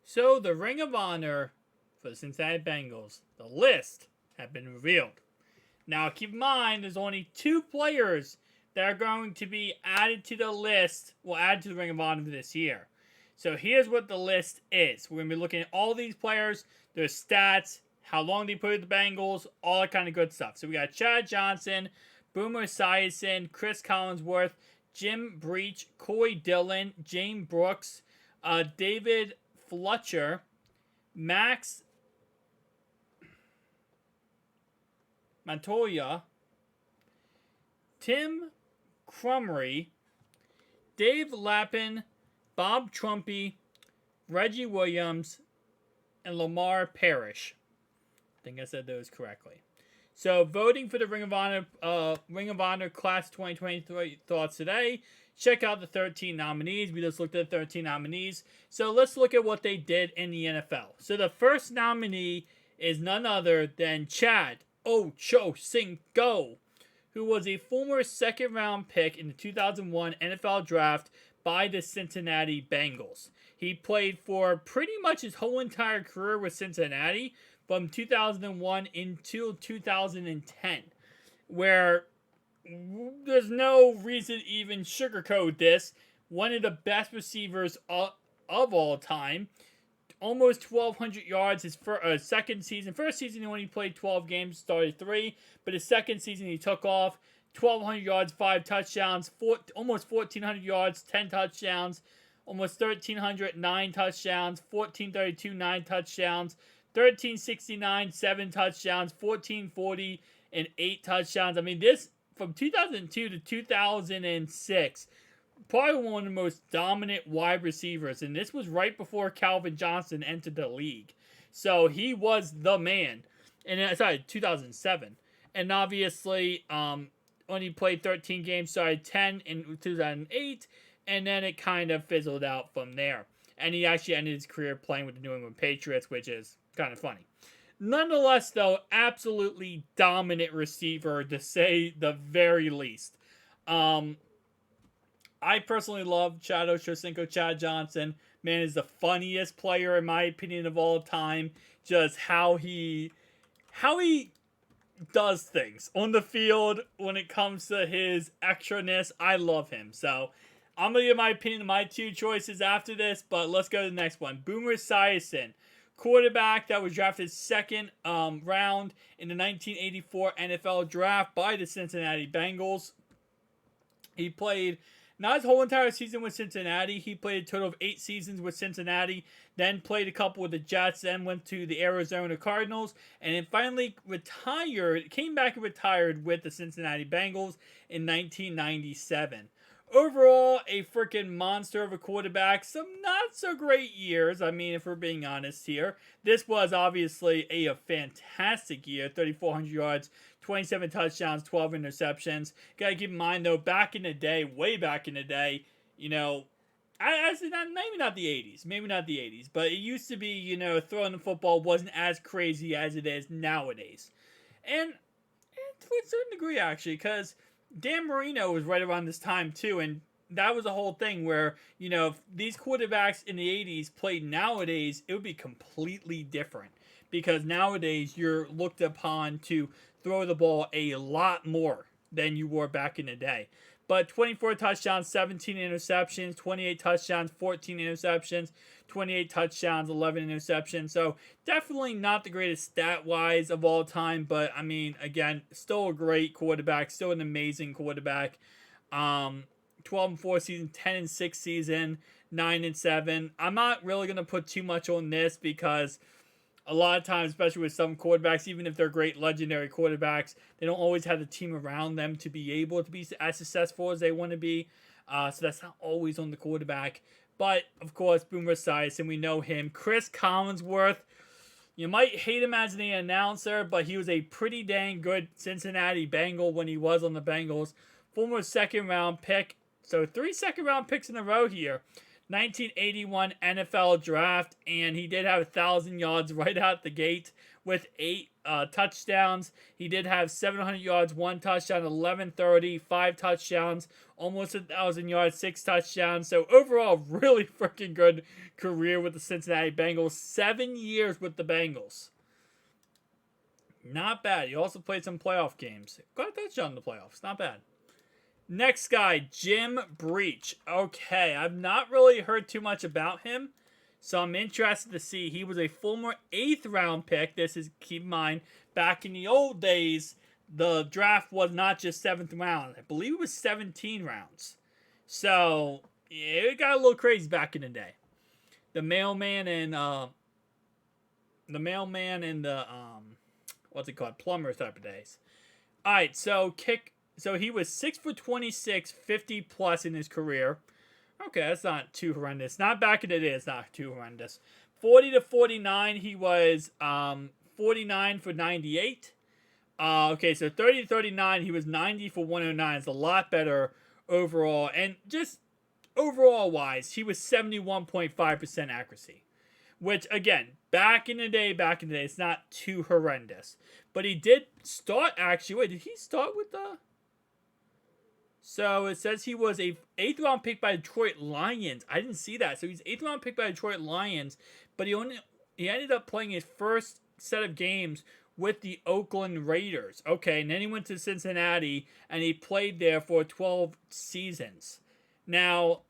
So the Ring of Honor for the Cincinnati Bengals, the list have been revealed. Now keep in mind, there's only 2 players that are going to be added to the list, added to the Ring of Honor this year. So here's what the list is. We're going to be looking at all these players, their stats, how long they played with the Bengals, all that kind of good stuff. So we got Chad Johnson, Boomer Esiason, Chris Collinsworth, Jim Breach, Corey Dillon, James Brooks, David Fletcher, Max Montoya, Tim Crumry, Dave Lappin, Bob Trumpy, Reggie Williams, and Lamar Parrish. I think I said those correctly. So voting for the Ring of Honor Class 2023 thoughts today. Check out the 13 nominees. We just looked at the 13 nominees. So let's look at what they did in the NFL. So the first nominee is none other than Chad Ochocinco, who was a former second-round pick in the 2001 NFL Draft by the Cincinnati Bengals. He played for pretty much his whole entire career with Cincinnati from 2001 until 2010, where there's no reason to even sugarcoat this. One of the best receivers of all time. Almost 1,200 yards his second season. First season he only played 12 games, started 3. But his second season he took off. 1,200 yards, 5 touchdowns. Almost 1,400 yards, 10 touchdowns. Almost 1,300, 9 touchdowns. 1,432, 9 touchdowns. 1,369, 7 touchdowns. 1,440, and 8 touchdowns. I mean, this from 2002 to 2006, probably one of the most dominant wide receivers, and this was right before Calvin Johnson entered the league. So he was the man. And 2007. And obviously, only played 13 games, started 10 in 2008, and then it kind of fizzled out from there. And he actually ended his career playing with the New England Patriots, which is kind of funny. Nonetheless, though, absolutely dominant receiver, to say the very least. I personally love Chad Ochocinco, Chad Johnson. Man is the funniest player, in my opinion, of all time. Just how he does things on the field when it comes to his extraness. I love him. So I'm going to give my opinion on my 2 choices after this, but let's go to the next one. Boomer Esiason, quarterback that was drafted second round in the 1984 NFL Draft by the Cincinnati Bengals. He played not his whole entire season with Cincinnati. He played a total of 8 seasons with Cincinnati, then played a couple with the Jets, then went to the Arizona Cardinals, and then finally came back and retired with the Cincinnati Bengals in 1997. Overall, a freaking monster of a quarterback. Some not so great years. I mean, if we're being honest here. This was obviously a fantastic year. 3,400 yards, 27 touchdowns, 12 interceptions. Gotta keep in mind, though, back in the day, way back in the day, maybe not the 80s, but it used to be, throwing the football wasn't as crazy as it is nowadays. And to a certain degree, actually, because Dan Marino was right around this time too, and that was a whole thing where, if these quarterbacks in the 80s played nowadays, it would be completely different. Because nowadays, you're looked upon to throw the ball a lot more than you were back in the day. But 24 touchdowns, 17 interceptions, 28 touchdowns, 14 interceptions, 28 touchdowns, 11 interceptions. So definitely not the greatest stat-wise of all time. But, I mean, again, still a great quarterback. Still an amazing quarterback. 12-4 season, 10-6 season, 9-7. I'm not really going to put too much on this because a lot of times, especially with some quarterbacks, even if they're great legendary quarterbacks, they don't always have the team around them to be able to be as successful as they want to be. So that's not always on the quarterback. But, of course, Boomer Esiason, we know him. Chris Collinsworth, you might hate him as an announcer, but he was a pretty dang good Cincinnati Bengal when he was on the Bengals. Former second-round pick. So 3 second-round picks in a row here. 1981 NFL draft, and he did have 1,000 yards right out the gate with 8 touchdowns. He did have 700 yards, 1 touchdown, 1130, 5 touchdowns, almost 1,000 yards, 6 touchdowns. So overall, really freaking good career with the Cincinnati Bengals. 7 years with the Bengals. Not bad. He also played some playoff games. Got a touchdown in the playoffs. Not bad. Next guy, Jim Breach. Okay, I've not really heard too much about him, so I'm interested to see. He was a former 8th round pick. This is, keep in mind, back in the old days, the draft was not just 7th round. I believe it was 17 rounds. So, yeah, it got a little crazy back in the day. The mailman and the what's it called? Plumber type of days. Alright, so he was 6'26", 50 plus in his career. Okay, that's not too horrendous. Not back in the day, it's not too horrendous. 40 to 49, he was 49 for 98. Okay, so 30 to 39, he was 90 for 109. It's a lot better overall. And just overall wise, he was 71.5% accuracy. Which, again, back in the day, it's not too horrendous. But he did start, actually. Wait, did he start with the... So it says he was a 8th round pick by Detroit Lions. I didn't see that. So he's 8th round pick by Detroit Lions, but he ended up playing his first set of games with the Oakland Raiders. Okay, and then he went to Cincinnati and he played there for 12 seasons. Now,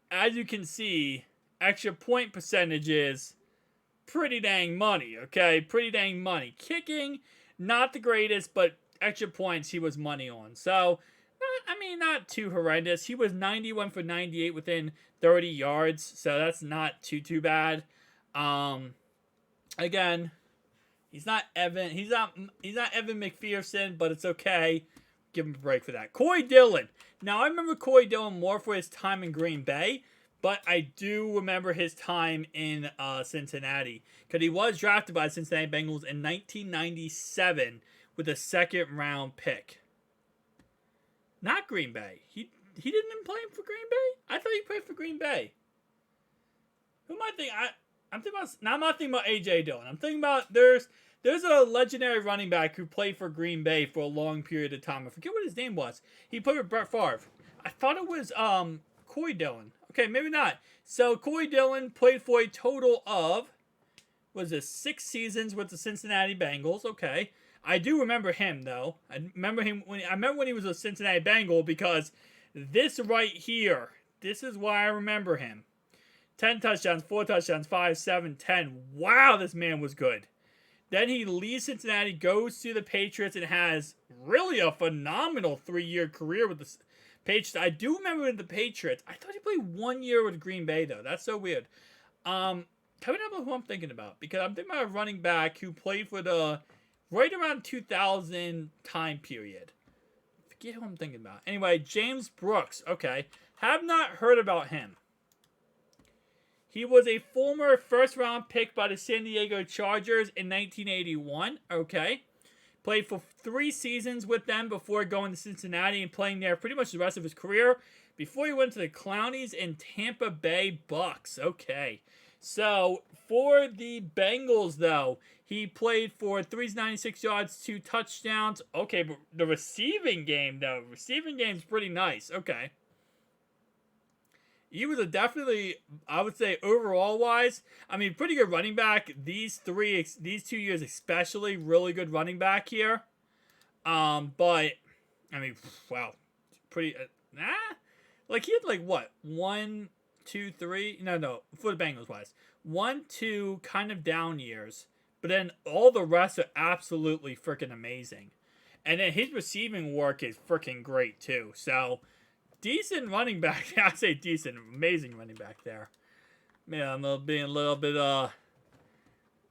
as you can see, extra point percentage is pretty dang money, okay? Pretty dang money. Kicking, not the greatest, but extra points he was money on. So, not too horrendous. He was 91 for 98 within 30 yards, so that's not too bad. Again, he's not Evan McPherson, but it's okay. Give him a break for that. Corey Dillon. Now, I remember Corey Dillon more for his time in Green Bay, but I do remember his time in Cincinnati, because he was drafted by the Cincinnati Bengals in 1997 with a 2nd round pick. Not Green Bay. He didn't play for Green Bay? I thought he played for Green Bay. Who am I thinking? I'm thinking about... Now, I'm not thinking about A.J. Dillon. I'm thinking about... There's a legendary running back who played for Green Bay for a long period of time. I forget what his name was. He played with Brett Favre. I thought it was Corey Dillon. Okay, maybe not. So, Corey Dillon played for a total of... Was it 6 seasons with the Cincinnati Bengals? Okay. I do remember him, though. I remember when he was a Cincinnati Bengal, because this right here, this is why I remember him. 10 touchdowns, 4 touchdowns, 5, 7, 10. Wow, this man was good. Then he leaves Cincinnati, goes to the Patriots, and has really a phenomenal 3-year career with the Patriots. I do remember with the Patriots. I thought he played 1 year with Green Bay, though. That's so weird. Tell me about who I'm thinking about, because I'm thinking about a running back who played for the... right around 2000 time period. Forget who I'm thinking about. Anyway, James Brooks. Okay. Have not heard about him. He was a former 1st round pick by the San Diego Chargers in 1981. Okay. Played for 3 seasons with them before going to Cincinnati and playing there pretty much the rest of his career. Before he went to the Clownies and Tampa Bay Bucks. Okay. So, for the Bengals, though, he played for 396 yards, 2 touchdowns. Okay, but the receiving game, though. Receiving game's pretty nice. Okay. He was a definitely, I would say, overall-wise, pretty good running back. These 2 years especially, really good running back here. But, wow. Pretty, he had, what? 1... 2, 3, no, for the Bengals wise, 1, 2 kind of down years, but then all the rest are absolutely freaking amazing. And then his receiving work is freaking great too. So, decent running back. I say decent, amazing running back there. Man, I'm being a little bit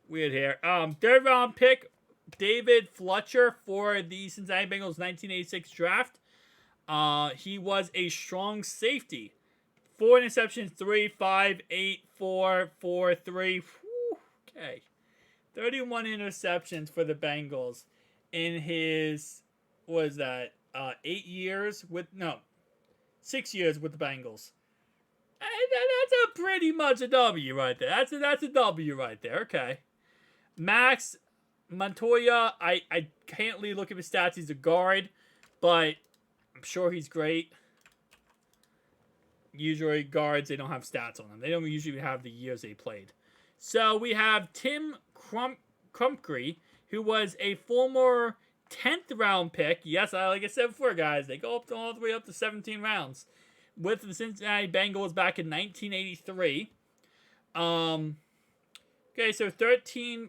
weird here. 3rd round pick, David Fletcher for the Cincinnati Bengals 1986 draft. He was a strong safety. 4 interceptions, 3, 5, 8, 4, 4, 3. Whew, okay. 31 interceptions for the Bengals in his, 8 years with, no, 6 years with the Bengals. That's a pretty much a W right there. That's a W right there. Okay. Max Montoya, I can't really look at his stats. He's a guard, but I'm sure he's great. Usually guards, they don't have stats on them. They don't usually have the years they played. So we have Tim Crumpcree, who was a former 10th round pick. Yes, like I said before, guys, they go up all the way up to 17 rounds with the Cincinnati Bengals back in 1983. Okay, so 13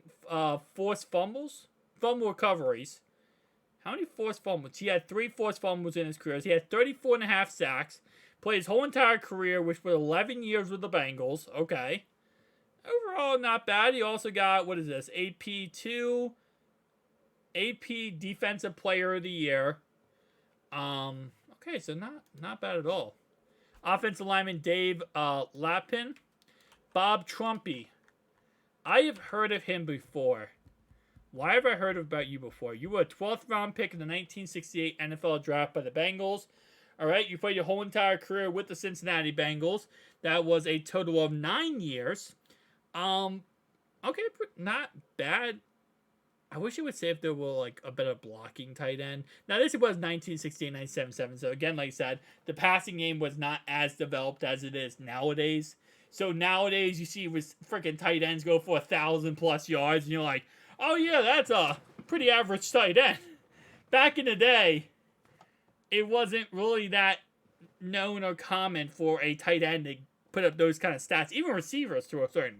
forced fumble recoveries. How many forced fumbles? He had 3 forced fumbles in his career. He had 34.5 sacks. Played his whole entire career, which was 11 years with the Bengals. Okay. Overall, not bad. He also got, what is this? AP Defensive Player of the Year. Okay, so not bad at all. Offensive lineman Dave Lappin. Bob Trumpy. I have heard of him before. Why have I heard about you before? You were a 12th round pick in the 1968 NFL Draft by the Bengals. All right, you played your whole entire career with the Cincinnati Bengals. That was a total of 9 years. Okay, not bad. I wish it would say if there were like a better blocking tight end. Now this was 1968-1977. So again, like I said, the passing game was not as developed as it is nowadays. So nowadays you see with freaking tight ends go for 1,000+ yards, and you're like, oh yeah, that's a pretty average tight end. Back in the day, it wasn't really that known or common for a tight end to put up those kind of stats. Even receivers to a certain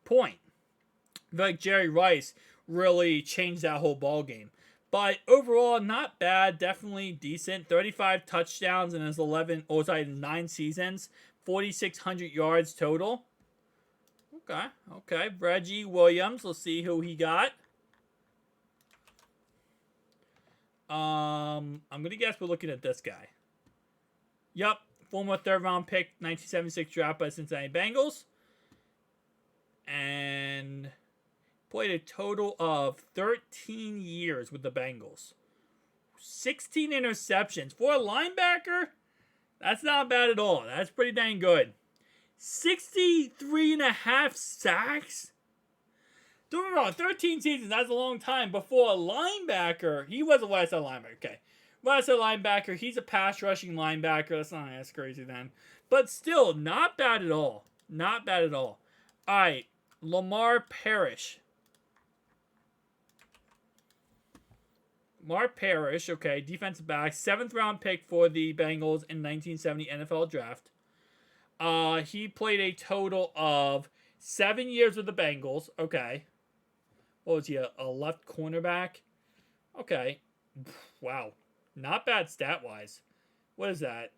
point. Like Jerry Rice really changed that whole ball game. But overall, not bad. Definitely decent. 35 touchdowns in his 9 seasons. 4,600 yards total. Okay. Reggie Williams. Let's see who he got. I'm going to guess we're looking at this guy. Yep. Former 3rd round pick, 1976 draft by the Cincinnati Bengals. And played a total of 13 years with the Bengals. 16 interceptions. For a linebacker, that's not bad at all. That's pretty dang good. 63.5 sacks? Don't get me wrong, 13 seasons, that's a long time. Before a linebacker, he was a right side linebacker. Okay. Right side linebacker, he's a pass rushing linebacker. That's not as crazy then. But still, not bad at all. Not bad at all. Alright, Lamar Parrish. Okay, defensive back, 7th round pick for the Bengals in 1970 NFL Draft. He played a total of 7 years with the Bengals. Okay. What was he, a left cornerback? Okay. Wow. Not bad stat-wise. What is that?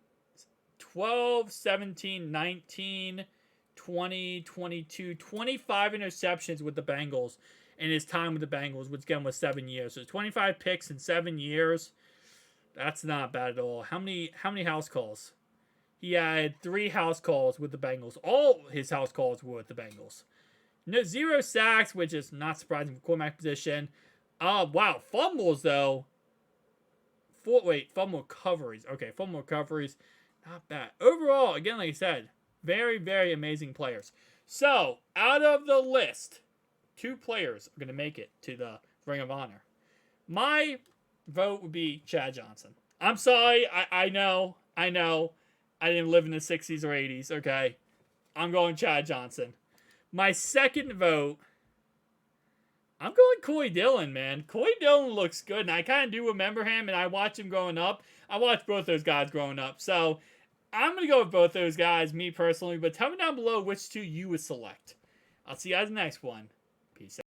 12, 17, 19, 20, 22, 25 interceptions with the Bengals in his time with the Bengals, which again was 7 years. So 25 picks in 7 years. That's not bad at all. How many house calls? He had 3 house calls with the Bengals. All his house calls were with the Bengals. No, 0 sacks, which is not surprising for quarterback position. Wow, fumbles though. Fumble recoveries. Okay, fumble recoveries, not bad. Overall, again, like I said, very, very amazing players. So, out of the list, 2 players are going to make it to the Ring of Honor. My vote would be Chad Johnson. I'm sorry, I know. I didn't live in the 60s or 80s, okay? I'm going Chad Johnson. My second vote, I'm going Corey Dillon, man. Corey Dillon looks good, and I kind of do remember him, and I watched him growing up. I watched both those guys growing up, so I'm going to go with both those guys, me personally, but tell me down below which 2 you would select. I'll see you guys in the next one. Peace out.